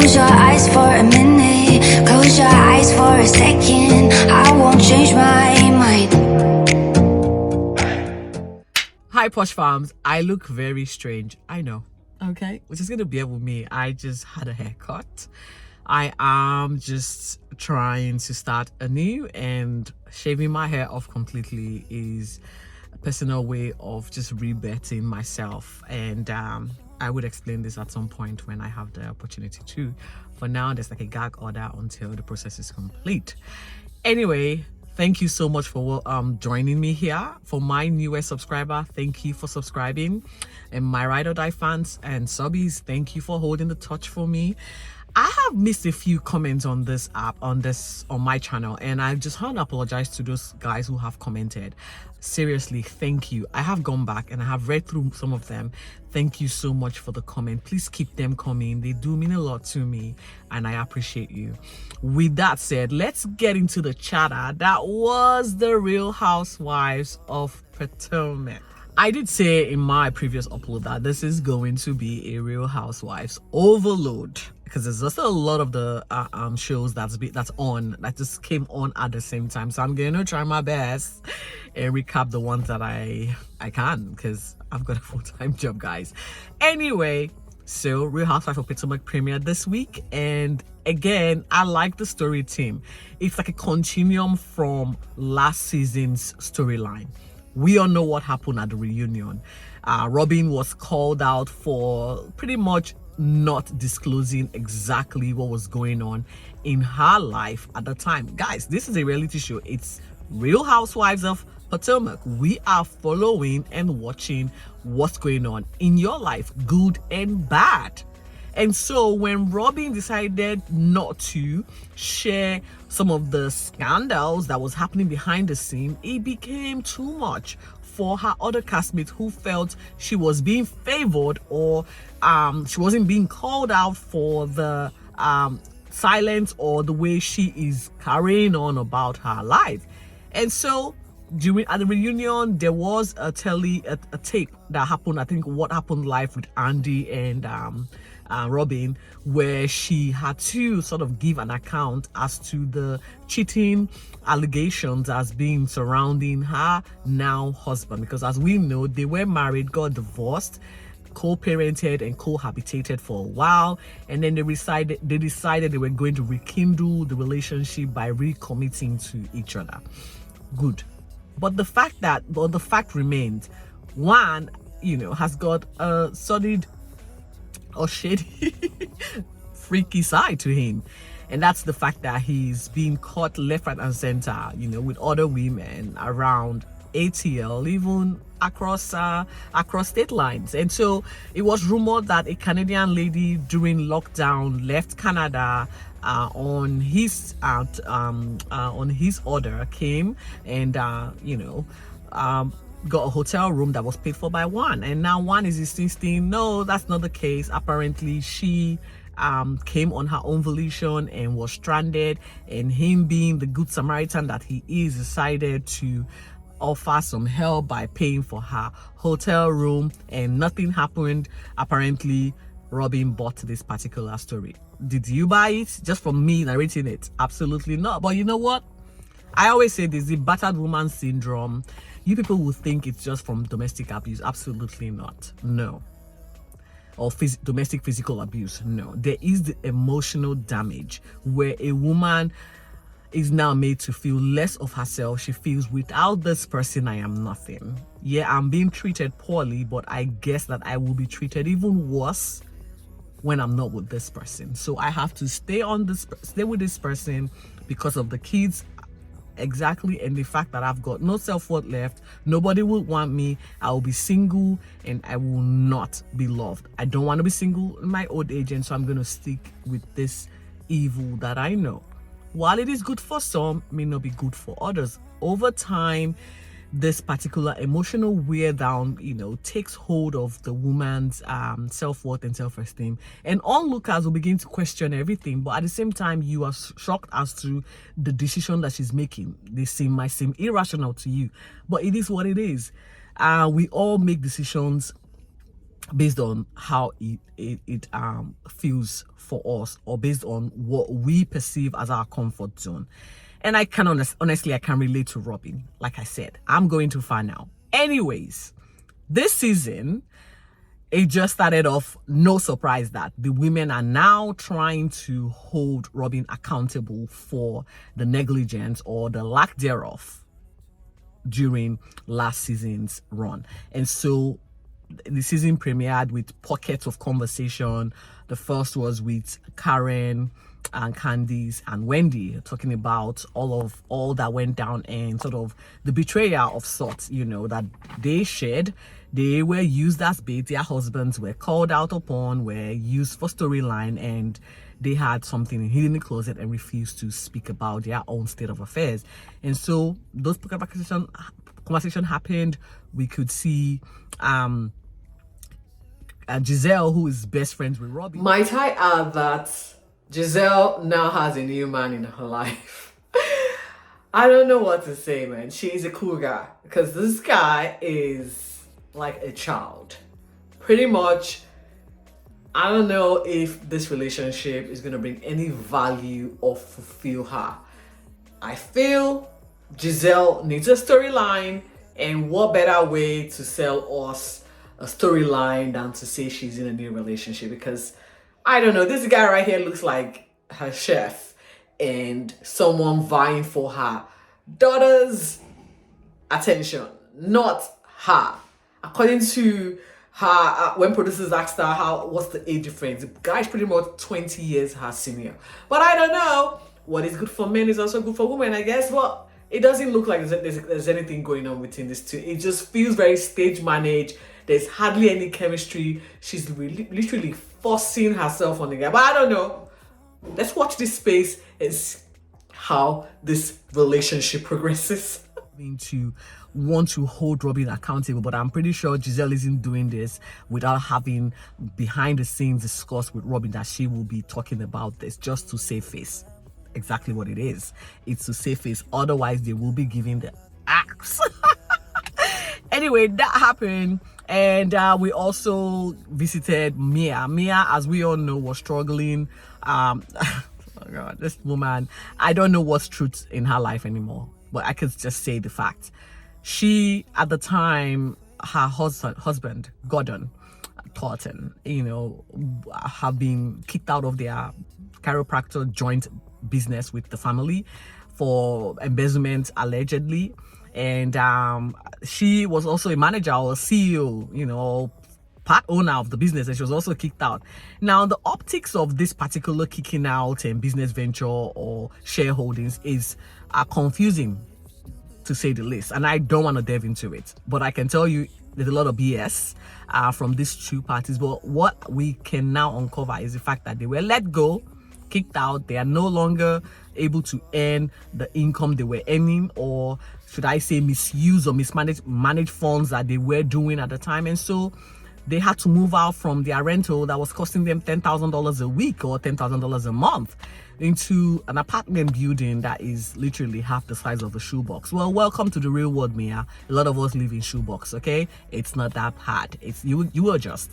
Close your eyes for a minute, close your eyes for a second. I won't change my mind. Hi Poshfams, I look very strange, I know, okay, which is gonna bear with me. I just had a haircut. I am just trying to start anew, and shaving my hair off completely is a personal way of just rebirthing myself, and I would explain this at some point when I have the opportunity to. For now, there's like a gag order until the process is complete. Anyway, thank you so much for joining me here. For my newest subscriber, thank you for subscribing. And my ride or die fans and subbies, thank you for holding the torch for me. I have missed a few comments on this app, on my channel, and I just want to apologize to those guys who have commented. Seriously, thank you. I have gone back and I have read through some of them. Thank you so much for the comment. Please keep them coming. They do mean a lot to me and I appreciate you. With that said, let's get into the chatter that was the Real Housewives of Potomac. I did say in my previous upload that this is going to be a Real Housewives overload, because there's also a lot of the shows that just came on at the same time. So I'm going to try my best and recap the ones that I can, because I've got a full-time job, guys. Anyway, so Real Housewives of Potomac premiered this week, and again, I like the story team. It's like a continuum from last season's storyline. We all know what happened at the reunion. Robyn was called out for pretty much not disclosing exactly what was going on in her life at the time. Guys, this is a reality show. It's Real Housewives of Potomac. We are following and watching what's going on in your life, good and bad. And so when Robyn decided not to share some of the scandals that was happening behind the scene, it became too much for her other castmates who felt she was being favored, or she wasn't being called out for the silence or the way she is carrying on about her life. And so at the reunion, there was a tape that happened, I think What Happened Live with Andy and Robyn, where she had to sort of give an account as to the cheating allegations as being surrounding her now husband, because as we know, they were married, got divorced, co-parented and cohabitated for a while, and then they decided they were going to rekindle the relationship by recommitting to each other. Good. But the fact remains, one, has got a solid or shady freaky side to him, and that's the fact that he's being caught left, right and center, with other women around ATL, even across state lines. And so it was rumored that a Canadian lady during lockdown left Canada on his order, came and got a hotel room that was paid for by Juan, and now Juan is insisting no, that's not the case. Apparently she came on her own volition and was stranded, and him, being the good Samaritan that he is, decided to offer some help by paying for her hotel room, and nothing happened. Apparently Robyn bought this particular story. Did you buy it just from me narrating it? Absolutely not. But you know what, I always say this, the battered woman syndrome. You people will think it's just from domestic abuse. Absolutely not. No. Or domestic physical abuse. No. There is the emotional damage where a woman is now made to feel less of herself. She feels, without this person, I am nothing. Yeah, I'm being treated poorly, but I guess that I will be treated even worse when I'm not with this person. So I have to stay with this person because of the kids. Exactly. And the fact that I've got no self-worth left, nobody will want me, I will be single and I will not be loved. I don't want to be single in my old age, and so I'm going to stick with this evil that I know. While it is good for some, it may not be good for others. Over time, this particular emotional wear down, takes hold of the woman's self-worth and self-esteem, and onlookers will begin to question everything. But at the same time, you are shocked as to the decision that she's making. Might seem irrational to you, but it is what it is. We all make decisions based on how it feels for us, or based on what we perceive as our comfort zone. And I can honestly, I can relate to Robyn. Like I said, I'm going too far now. Anyways, this season, it just started off, no surprise that the women are now trying to hold Robyn accountable for the negligence or the lack thereof during last season's run. And so the season premiered with pockets of conversation. The first was with Karen and Candice and Wendy, talking about all that went down and sort of the betrayal of sorts, that they shared. They were used as bait. Their husbands were called out upon, were used for storyline, and they had something hidden in the closet and refused to speak about their own state of affairs. And so those conversation happened. We could see Gizelle, who is best friends with Robyn. Might I add that Gizelle now has a new man in her life? I don't know what to say, man. She's a cool guy, because this guy is like a child. Pretty much, I don't know if this relationship is going to bring any value or fulfill her. I feel Gizelle needs a storyline, and what better way to sell us a storyline than to say she's in a new relationship? Because I don't know, this guy right here looks like her chef and someone vying for her daughter's attention, not her. According to her, when producers asked her what's the age difference, the guy's pretty much 20 years her senior. But I don't know, what is good for men is also good for women, I guess. But it doesn't look like there's anything going on between these two. It just feels very stage managed. There's hardly any chemistry. She's literally forcing herself on the guy. But I don't know. Let's watch this space and see how this relationship progresses. To want to hold Robyn accountable, but I'm pretty sure Gizelle isn't doing this without having behind the scenes discussed with Robyn that she will be talking about this, just to save face. Exactly what it is. It's to save face. Otherwise, they will be giving the axe. Anyway, that happened. And we also visited Mia. Mia, as we all know, was struggling. Oh God, this woman, I don't know what's truth in her life anymore, but I could just say the fact. She, at the time, her husband, Gordon Thornton, have been kicked out of their chiropractor joint business with the family for embezzlement, allegedly. And she was also a manager or CEO, part owner of the business, and she was also kicked out. Now, the optics of this particular kicking out and business venture or shareholdings are confusing, to say the least, and I don't want to delve into it. But I can tell you there's a lot of BS from these two parties. But what we can now uncover is the fact that they were let go, kicked out. They are no longer able to earn the income they were earning, or should I say misuse or manage funds that they were doing at the time. And so they had to move out from their rental that was costing them $10,000 a week or $10,000 a month into an apartment building that is literally half the size of a shoebox. Well, welcome to the real world, Mia. A lot of us live in shoebox, okay? It's not that hard. It's you adjust.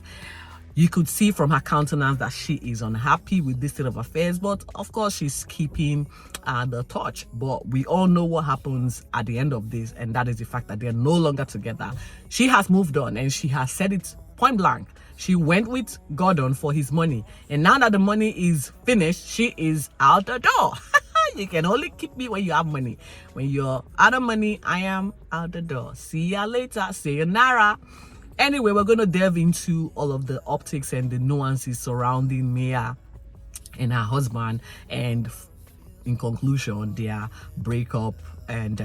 You could see from her countenance that she is unhappy with this state of affairs, but of course she's keeping the touch. But we all know what happens at the end of this, and that is the fact that they're no longer together. She has moved on, and she has said it point blank. She went with Gordon for his money, and now that the money is finished, she is out the door. You can only keep me when you have money. When you're out of money, I am out the door. See ya later. Sayonara. Anyway, we're going to delve into all of the optics and the nuances surrounding Mia and her husband, and in conclusion, their breakup and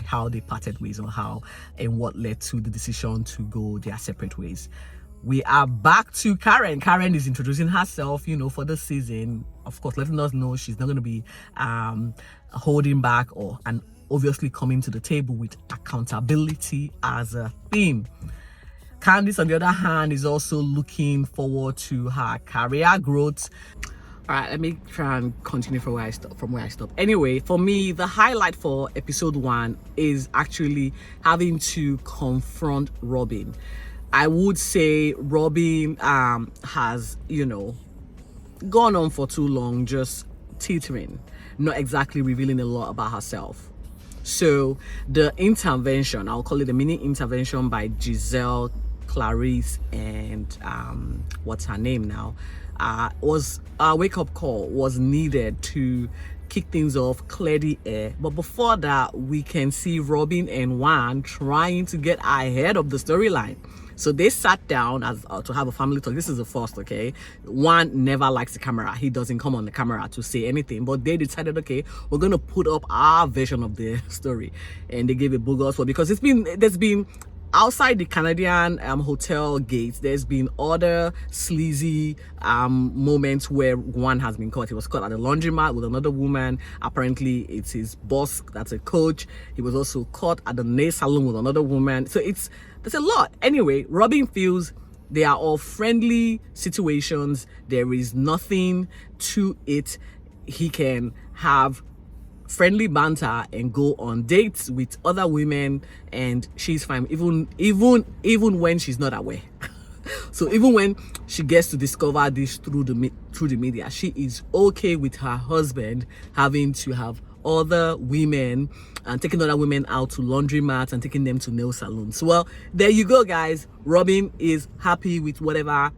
how they parted ways, or how and what led to the decision to go their separate ways. We are back to Karen. Karen is introducing herself, for the season. Of course, letting us know she's not going to be holding back, and obviously coming to the table with accountability as a theme. Candice, on the other hand, is also looking forward to her career growth. All right, let me try and continue from where I stopped. Anyway, for me, the highlight for episode 1 is actually having to confront Robyn. I would say Robyn has, you know, gone on for too long, just teetering, not exactly revealing a lot about herself. So the intervention, I'll call it a mini intervention by Gizelle, Clarice, and what's her name now, was a wake-up call, was needed to kick things off, clear the air. But before that, we can see Robyn and Juan trying to get ahead of the storyline. So they sat down as to have a family talk. This is the first, okay? Juan never likes the camera. He doesn't come on the camera to say anything. But they decided, okay, we're going to put up our version of the story. And they gave a bogus for, because there's been outside the Canadian hotel gates, there's been other sleazy moments where one has been caught. He was caught at a laundromat with another woman. Apparently it's his boss that's a coach. He was also caught at the nail salon with another woman. So there's a lot. Anyway, Robyn feels they are all friendly situations. There is nothing to it. He can have friendly banter and go on dates with other women, and she's fine, even when she's not aware. So even when she gets to discover this through the media, she is okay with her husband having to have other women and taking other women out to laundromats and taking them to nail salons. Well, there you go, guys. Robyn is happy with whatever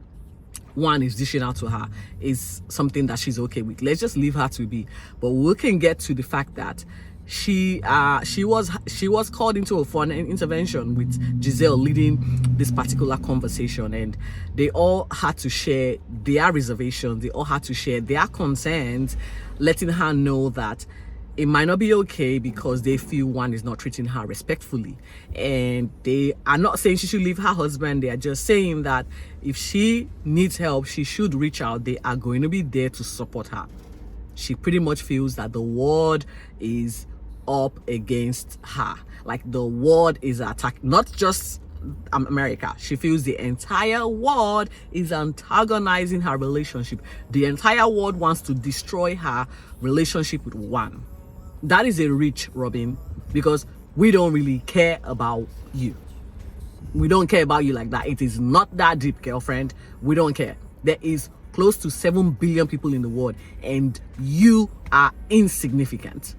one is dishing out to her, is something that she's okay with. Let's just leave her to be. But we can get to the fact that she was called into a phone intervention with Gizelle leading this particular conversation, and they all had to share their reservations, they all had to share their concerns, letting her know that it might not be okay because they feel one is not treating her respectfully. And they are not saying she should leave her husband. They are just saying that if she needs help, she should reach out. They are going to be there to support her. She pretty much feels that the world is up against her. Like the world is attacked, not just America. She feels the entire world is antagonizing her relationship. The entire world wants to destroy her relationship with one. That is a reach, Robyn, because we don't really care about you. We don't care about you like that. It is not that deep, girlfriend. We don't care. There is close to 7 billion people in the world, and you are insignificant.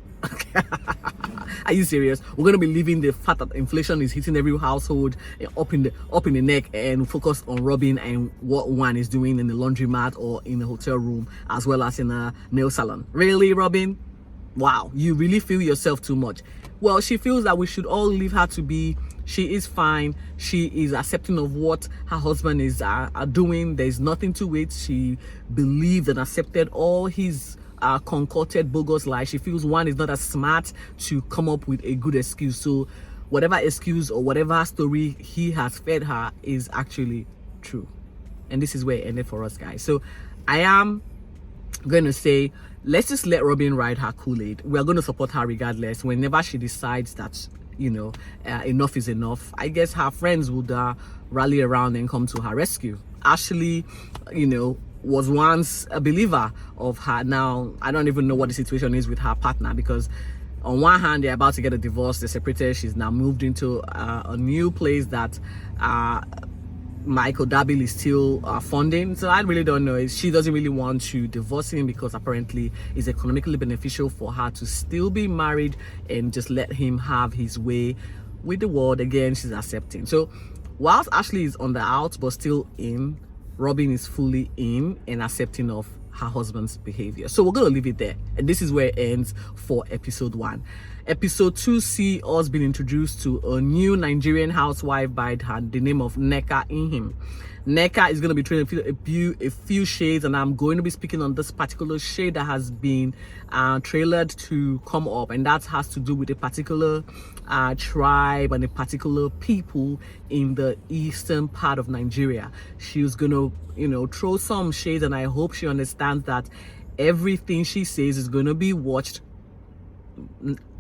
Are you serious? We're gonna be leaving the fact that inflation is hitting every household up in the neck, and focus on Robyn and what one is doing in the laundromat or in a hotel room, as well as in a nail salon. Really, Robyn? Wow, you really feel yourself too much. Well, she feels that we should all leave her to be. She is fine. She is accepting of what her husband is doing. There's nothing to it. She believed and accepted all his concocted bogus lies. She feels one is not as smart to come up with a good excuse. So whatever excuse or whatever story he has fed her is actually true. And this is where it ended for us, guys. So I am going to say, let's just let Robyn ride her Kool-Aid. We're going to support her regardless. Whenever she decides that, you know, enough is enough, I guess her friends would rally around and come to her rescue. Ashley, you know, was once a believer of her. Now I don't even know what the situation is with her partner, because on one hand they're about to get a divorce, they're separated. She's now moved into a new place that Michael Dabil is still funding. So I really don't know. She doesn't really want to divorce him because apparently it's economically beneficial for her to still be married and just let him have his way with the world. Again, she's accepting. So whilst Ashley is on the out but still in, Robyn is fully in and accepting of her husband's behavior. So we're going to leave it there, and this is where it ends for episode 1. Episode 2 see us being introduced to a new Nigerian housewife by the name of Nneka Ihim. Nneka is going to be trying a few shades, and I'm going to be speaking on this particular shade that has been trailered to come up, and that has to do with a particular tribe and a particular people in the eastern part of Nigeria. She's going to, you know, throw some shades, and I hope she understands that everything she says is going to be watched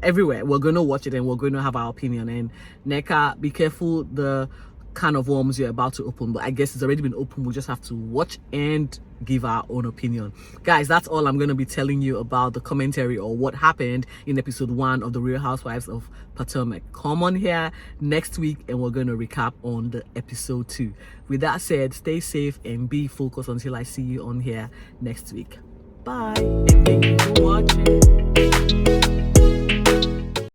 everywhere. We're going to watch it and we're going to have our opinion. And Nneka, be careful the can of worms you're about to open, but I guess it's already been open. We'll just have to watch and give our own opinion. Guys, that's all I'm going to be telling you about the commentary or what happened in episode 1 of the Real Housewives of Potomac. Come on here next week and we're going to recap on the episode 2. With that said, stay safe and be focused until I see you on here next week. Bye and thank you for watching.